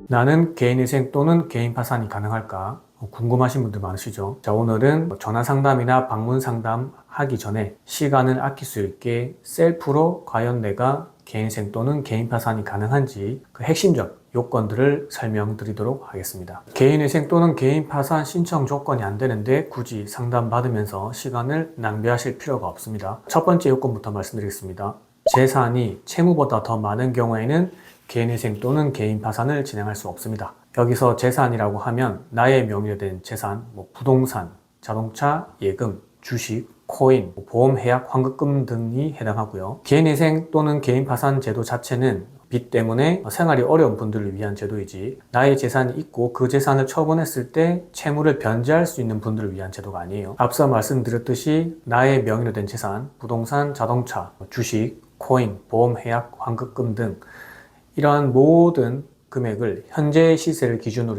나는 개인회생 또는 개인 파산이 가능할까? 궁금하신 분들 많으시죠? 자, 오늘은 전화 상담이나 방문 상담 하기 전에 시간을 아낄 수 있게 셀프로 과연 내가 개인회생 또는 개인 파산이 가능한지 그 핵심적 요건들을 설명드리도록 하겠습니다. 개인회생 또는 개인 파산 신청 조건이 안 되는데 굳이 상담 받으면서 시간을 낭비하실 필요가 없습니다. 첫 번째 요건부터 말씀드리겠습니다. 재산이 채무보다 더 많은 경우에는 개인회생 또는 개인 파산을 진행할 수 없습니다. 여기서 재산이라고 하면 나의 명의로 된 재산, 부동산, 자동차, 예금, 주식, 코인, 보험, 해약, 환급금 등이 해당하고요. 개인회생 또는 개인 파산 제도 자체는 빚 때문에 생활이 어려운 분들을 위한 제도이지 나의 재산이 있고 그 재산을 처분했을 때 채무를 변제할 수 있는 분들을 위한 제도가 아니에요. 앞서 말씀드렸듯이 나의 명의로 된 재산, 부동산, 자동차, 주식, 코인, 보험, 해약, 환급금 등 이러한 모든 금액을 현재 시세를 기준으로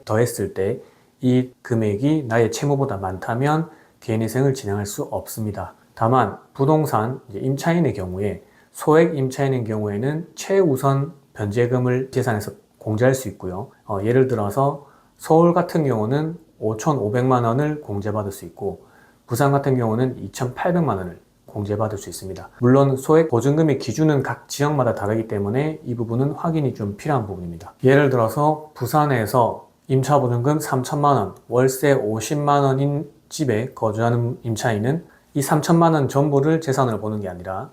더했을 때 이 금액이 나의 채무보다 많다면 개인회생을 진행할 수 없습니다. 다만 부동산 임차인의 경우에 소액 임차인의 경우에는 최우선 변제금을 재산에서 공제할 수 있고요. 예를 들어서 서울 같은 경우는 5,500만 원을 공제받을 수 있고 부산 같은 경우는 2,800만 원을 공제받을 수 있습니다. 물론 소액 보증금의 기준은 각 지역마다 다르기 때문에 이 부분은 확인이 좀 필요한 부분입니다. 예를 들어서 부산에서 임차보증금 3천만 원, 월세 50만 원인 집에 거주하는 임차인은 이 3천만 원 전부를 재산으로 보는 게 아니라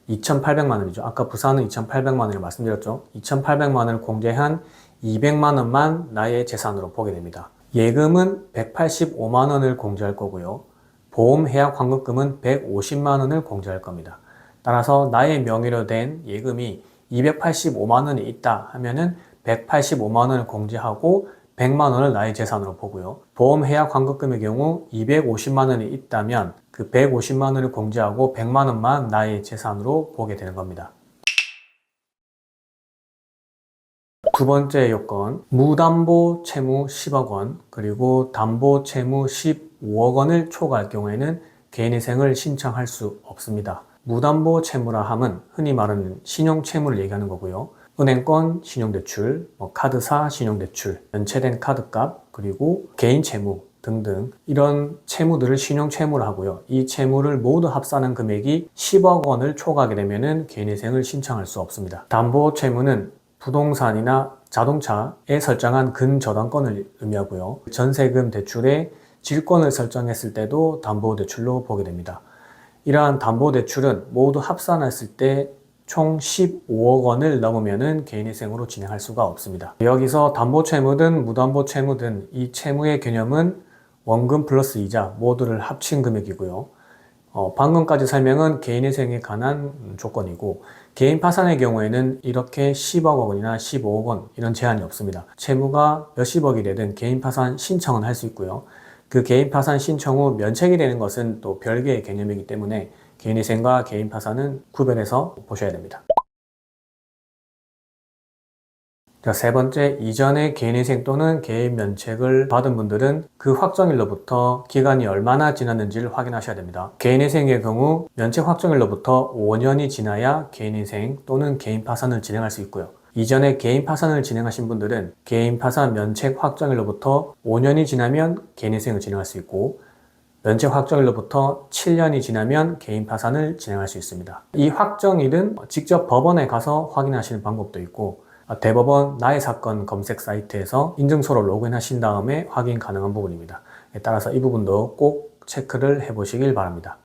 2,800만 원이죠. 아까 부산은 2,800만 원을 말씀드렸죠. 2,800만 원을 공제한 200만 원만 나의 재산으로 보게 됩니다. 예금은 185만 원을 공제할 거고요. 보험, 해약, 환급금은 150만 원을 공제할 겁니다. 따라서 나의 명의로 된 예금이 285만 원이 있다 하면은 185만 원을 공제하고 100만 원을 나의 재산으로 보고요. 보험, 해약, 환급금의 경우 250만 원이 있다면 그 150만 원을 공제하고 100만 원만 나의 재산으로 보게 되는 겁니다. 두 번째 요건, 무담보 채무 10억 원, 그리고 담보 채무 15억 원을 초과할 경우에는 개인회생을 신청할 수 없습니다. 무담보 채무라 함은 흔히 말하는 신용채무를 얘기하는 거고요. 은행권 신용대출, 카드사 신용대출, 연체된 카드값, 그리고 개인채무 등등 이런 채무들을 신용채무라 하고요. 이 채무를 모두 합산한 금액이 10억 원을 초과하게 되면 개인회생을 신청할 수 없습니다. 담보채무는 부동산이나 자동차에 설정한 근저당권을 의미하고요. 전세금 대출에 질권을 설정했을 때도 담보대출로 보게 됩니다. 이러한 담보대출은 모두 합산했을 때 총 15억 원을 넘으면 개인회생으로 진행할 수가 없습니다. 여기서 담보채무든 무담보채무든 이 채무의 개념은 원금 플러스 이자 모두를 합친 금액이고요. 방금까지 설명은 개인회생에 관한 조건이고 개인 파산의 경우에는 이렇게 10억 원이나 15억 원 이런 제한이 없습니다. 채무가 몇십억이 되든 개인 파산 신청은 할 수 있고요. 그 개인 파산 신청 후 면책이 되는 것은 또 별개의 개념이기 때문에 개인회생과 개인 파산은 구별해서 보셔야 됩니다. 자, 세 번째, 이전에 개인회생 또는 개인 면책을 받은 분들은 그 확정일로부터 기간이 얼마나 지났는지를 확인하셔야 됩니다. 개인회생의 경우 면책 확정일로부터 5년이 지나야 개인회생 또는 개인 파산을 진행할 수 있고요. 이전에 개인 파산을 진행하신 분들은 개인 파산 면책 확정일로부터 5년이 지나면 개인회생을 진행할 수 있고 면책 확정일로부터 7년이 지나면 개인 파산을 진행할 수 있습니다. 이 확정일은 직접 법원에 가서 확인하시는 방법도 있고 대법원 나의 사건 검색 사이트에서 인증서로 로그인하신 다음에 확인 가능한 부분입니다. 따라서 이 부분도 꼭 체크를 해보시길 바랍니다.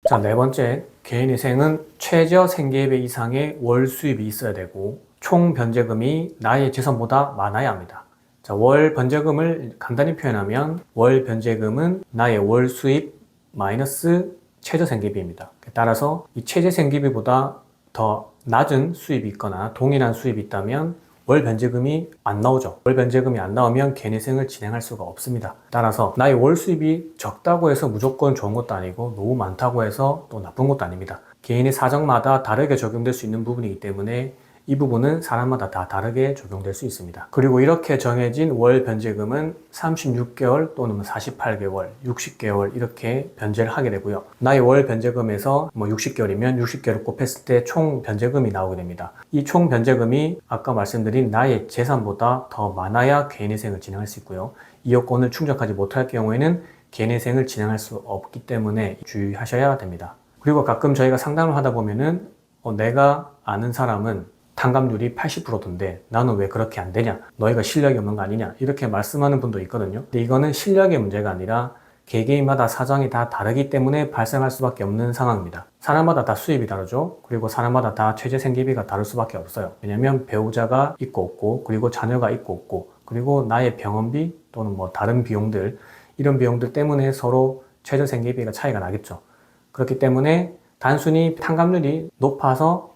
자, 네 번째, 개인회생은 최저 생계배 이상의 월 수입이 있어야 되고 총 변제금이 나의 재산보다 많아야 합니다. 자, 월 변제금을 간단히 표현하면 월 변제금은 나의 월 수입 마이너스 최저 생계비입니다. 따라서 이 최저 생계비보다 더 낮은 수입이 있거나 동일한 수입이 있다면 월 변제금이 안 나오죠. 월 변제금이 안 나오면 개인회생을 진행할 수가 없습니다. 따라서 나의 월 수입이 적다고 해서 무조건 좋은 것도 아니고 너무 많다고 해서 또 나쁜 것도 아닙니다. 개인의 사정마다 다르게 적용될 수 있는 부분이기 때문에 이 부분은 사람마다 다 다르게 적용될 수 있습니다. 그리고 이렇게 정해진 월 변제금은 36개월 또는 48개월, 60개월 이렇게 변제를 하게 되고요. 나의 월 변제금에서 60개월이면 60개월 곱했을 때 총 변제금이 나오게 됩니다. 이 총 변제금이 아까 말씀드린 나의 재산보다 더 많아야 개인회생을 진행할 수 있고요. 이 요건을 충족하지 못할 경우에는 개인회생을 진행할 수 없기 때문에 주의하셔야 됩니다. 그리고 가끔 저희가 상담을 하다 보면은 내가 아는 사람은 탕감률이 80%던데 나는 왜 그렇게 안 되냐? 너희가 실력이 없는 거 아니냐? 이렇게 말씀하는 분도 있거든요. 근데 이거는 실력의 문제가 아니라 개개인마다 사정이 다 다르기 때문에 발생할 수밖에 없는 상황입니다. 사람마다 다 수입이 다르죠. 그리고 사람마다 다 최저 생계비가 다를 수밖에 없어요. 왜냐면 배우자가 있고 없고, 그리고 자녀가 있고 없고, 그리고 나의 병원비 또는 다른 비용들, 이런 비용들 때문에 서로 최저 생계비가 차이가 나겠죠. 그렇기 때문에 단순히 탕감률이 높아서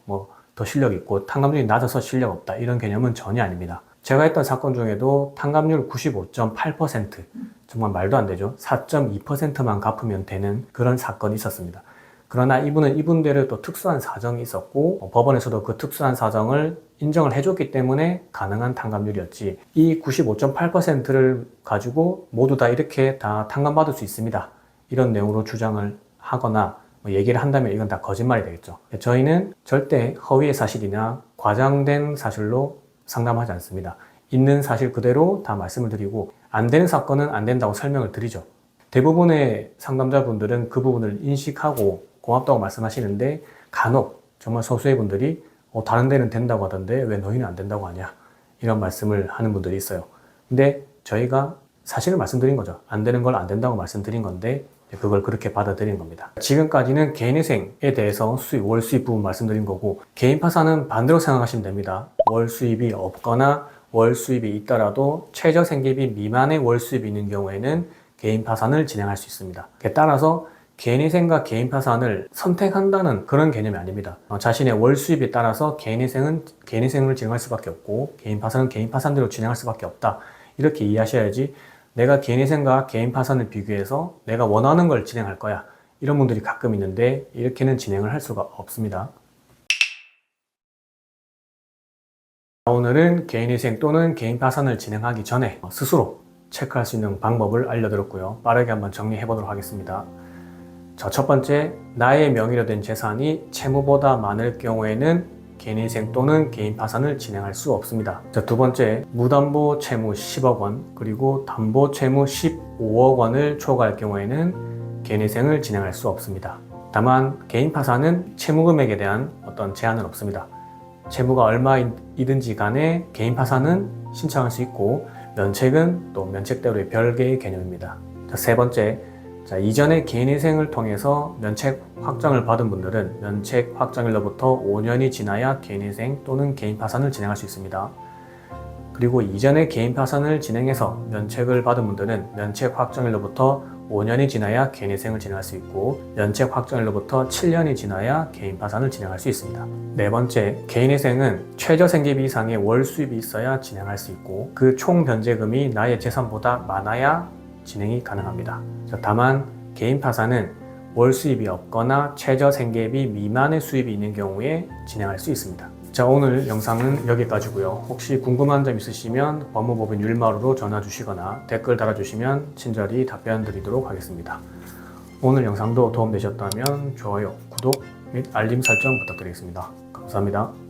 더 실력 있고 탕감률이 낮아서 실력 없다, 이런 개념은 전혀 아닙니다. 제가 했던 사건 중에도 탕감률 95.8%, 정말 말도 안 되죠. 4.2%만 갚으면 되는 그런 사건이 있었습니다. 그러나 이분들의 또 특수한 사정이 있었고 법원에서도 그 특수한 사정을 인정을 해줬기 때문에 가능한 탕감률이었지, 이 95.8%를 가지고 모두 다 이렇게 다 탕감받을 수 있습니다, 이런 내용으로 주장을 하거나 얘기를 한다면 이건 다 거짓말이 되겠죠. 저희는 절대 허위의 사실이나 과장된 사실로 상담하지 않습니다. 있는 사실 그대로 다 말씀을 드리고, 안 되는 사건은 안 된다고 설명을 드리죠. 대부분의 상담자분들은 그 부분을 인식하고 고맙다고 말씀하시는데, 간혹 정말 소수의 분들이 다른 데는 된다고 하던데 왜 너희는 안 된다고 하냐, 이런 말씀을 하는 분들이 있어요. 근데 저희가 사실을 말씀드린 거죠. 안 되는 걸 안 된다고 말씀드린 건데 그걸 그렇게 받아들인 겁니다. 지금까지는 개인회생에 대해서 월 수입 부분 말씀드린 거고, 개인 파산은 반대로 생각하시면 됩니다. 월 수입이 없거나 월 수입이 있더라도 최저 생계비 미만의 월 수입이 있는 경우에는 개인 파산을 진행할 수 있습니다. 따라서 개인회생과 개인 파산을 선택한다는 그런 개념이 아닙니다. 자신의 월 수입에 따라서 개인회생을 진행할 수밖에 없고 개인 파산은 개인 파산대로 진행할 수밖에 없다, 이렇게 이해하셔야지, 내가 개인회생과 개인 파산을 비교해서 내가 원하는 걸 진행할 거야, 이런 분들이 가끔 있는데 이렇게는 진행을 할 수가 없습니다. 오늘은 개인회생 또는 개인 파산을 진행하기 전에 스스로 체크할 수 있는 방법을 알려드렸고요. 빠르게 한번 정리해 보도록 하겠습니다. 자, 첫 번째, 나의 명의로 된 재산이 채무보다 많을 경우에는 개인회생 또는 개인 파산을 진행할 수 없습니다. 자, 두 번째, 무담보 채무 10억 원 그리고 담보 채무 15억 원을 초과할 경우에는 개인회생을 진행할 수 없습니다. 다만 개인 파산은 채무 금액에 대한 어떤 제한은 없습니다. 채무가 얼마이든지 간에 개인 파산은 신청할 수 있고, 면책은 또 면책대로의 별개의 개념입니다. 자, 세 번째, 이전에 개인회생을 통해서 면책 확정을 받은 분들은 면책 확정일로부터 5년이 지나야 개인회생 또는 개인 파산을 진행할 수 있습니다. 그리고 이전에 개인 파산을 진행해서 면책을 받은 분들은 면책 확정일로부터 5년이 지나야 개인회생을 진행할 수 있고, 면책 확정일로부터 7년이 지나야 개인 파산을 진행할 수 있습니다. 네 번째, 개인회생은 최저 생계비 이상의 월 수입이 있어야 진행할 수 있고, 그 총 변제금이 나의 재산보다 많아야 진행이 가능합니다. 다만 개인 파산은 월 수입이 없거나 최저 생계비 미만의 수입이 있는 경우에 진행할 수 있습니다. 자, 오늘 영상은 여기까지고요. 혹시 궁금한 점 있으시면 법무법인 율마루로 전화 주시거나 댓글 달아주시면 친절히 답변 드리도록 하겠습니다. 오늘 영상도 도움되셨다면 좋아요, 구독 및 알림 설정 부탁드리겠습니다. 감사합니다.